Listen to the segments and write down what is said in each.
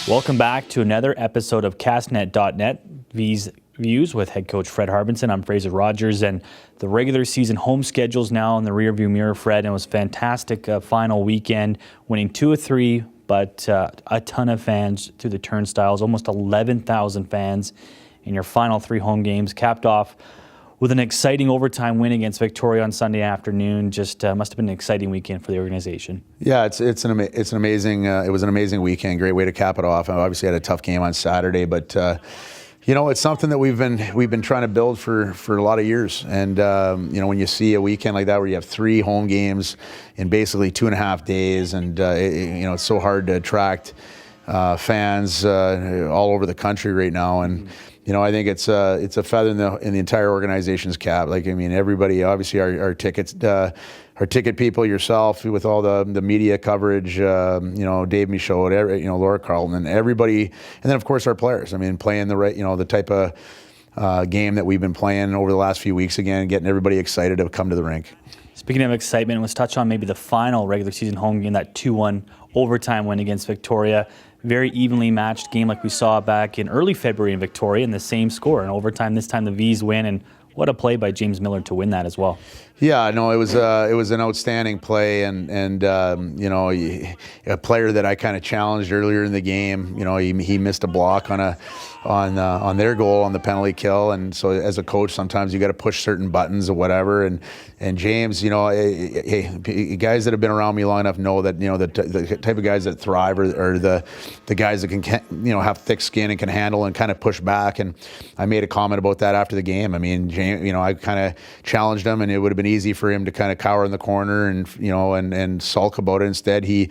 Welcome back to another episode of Castnet.net Vees Views with head coach Fred Harbinson. I'm Fraser Rogers, and the regular season home schedule's now in the rearview mirror, Fred, and it was a fantastic final weekend, winning 2 of 3, but a ton of fans through the turnstiles, almost 11,000 fans in your final 3 home games, capped off with an exciting overtime win against Victoria on Sunday afternoon. Just must have been an exciting weekend for the organization. Yeah, it was an amazing weekend. Great way to cap it off. I obviously had a tough game on Saturday, but it's something that we've been trying to build for a lot of years. And when you see a weekend like that where you have 3 home games in basically 2.5 days, and it's so hard to attract fans all over the country right now. And I think it's a feather in the entire organization's cap. Everybody, obviously our ticket people, yourself, with all the media coverage, Dave Michaud, Laura Carlton, and everybody, and then of course our players. Playing the type of game that we've been playing over the last few weeks again, getting everybody excited to come to the rink. Speaking of excitement, let's touch on maybe the final regular season home game, that 2-1 overtime win against Victoria. Very evenly matched game like we saw back in early February in Victoria, and the same score in overtime. This time the Vees win, and what a play by James Miller to win that as well. Yeah, no, it was an outstanding play, and a player that I kind of challenged earlier in the game. He missed a block on their goal on the penalty kill, and so as a coach, sometimes you got to push certain buttons or whatever. And James, guys that have been around me long enough know that the type of guys that thrive are the guys that can have thick skin and can handle and kind of push back. And I made a comment about that after the game. James, I kind of challenged him, and it would have been easy for him to kind of cower in the corner and sulk about it. Instead, he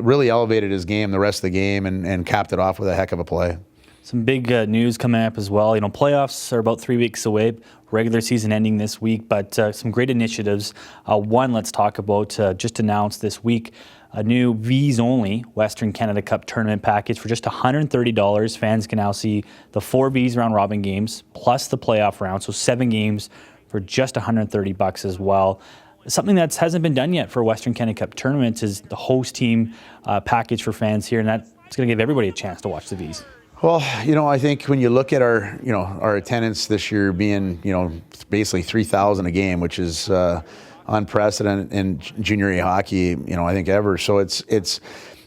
really elevated his game the rest of the game and capped it off with a heck of a play. Some big news coming up as well. Playoffs are about 3 weeks away. Regular season ending this week, but some great initiatives. One, let's talk about, just announced this week, a new Vees only Western Canada Cup tournament package for just $130. Fans can now see the 4 Vees round robin games plus the playoff round, so 7 games for just $130 as well. Something that hasn't been done yet for Western Canada Cup tournaments is the host team package for fans here, and that's going to give everybody a chance to watch the Vees. Well, I think when you look at our attendance this year being, basically 3,000 a game, which is unprecedented in junior A hockey, I think ever. So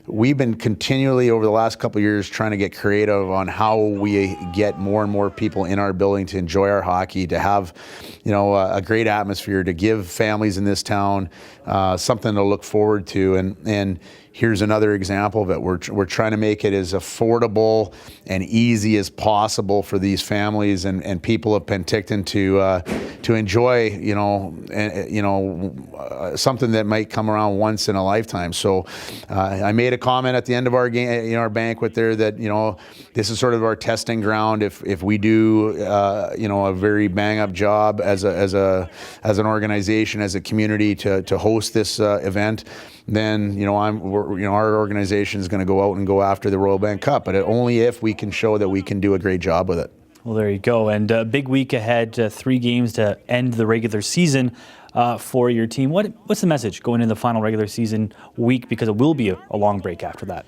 we've been continually over the last couple of years trying to get creative on how we get more and more people in our building to enjoy our hockey, to have, a great atmosphere, to give families in this town something to look forward to. And here's another example of it. We're trying to make it as affordable and easy as possible for these families and people of Penticton to enjoy, something that might come around once in a lifetime. So I made a comment at the end of our game, our banquet there, that this is sort of our testing ground. If we do a very bang up job as an organization, as a community to host this event, then our organization is going to go out and go after the Royal Bank Cup, but only if we can show that we can do a great job with it. Well, there you go. And a big week ahead, 3 games to end the regular season for your team. What's the message going into the final regular season week? Because it will be a long break after that.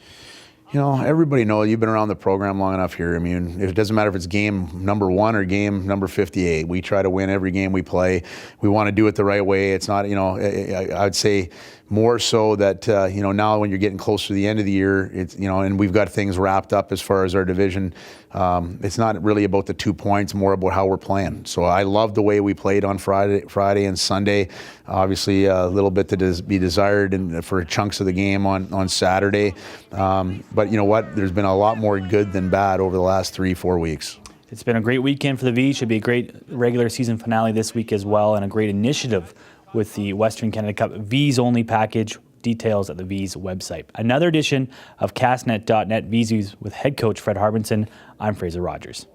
Everybody knows, you've been around the program long enough here. It doesn't matter if it's game number 1 or game number 58. We try to win every game we play. We want to do it the right way. It's not, I'd say more so that, now when you're getting closer to the end of the year, it's, and we've got things wrapped up as far as our division. It's not really about the 2 points, more about how we're playing. So I love the way we played on Friday and Sunday. Obviously, a little bit to be desired for chunks of the game on Saturday. But you know what? There's been a lot more good than bad over the last 3-4 weeks. It's been a great weekend for the Vees. Should be a great regular season finale this week as well, and a great initiative with the Western Canada Cup Vees only package. Details at the Vees website. Another edition of Castnet.net Vees Views with head coach Fred Harbinson. I'm Fraser Rogers.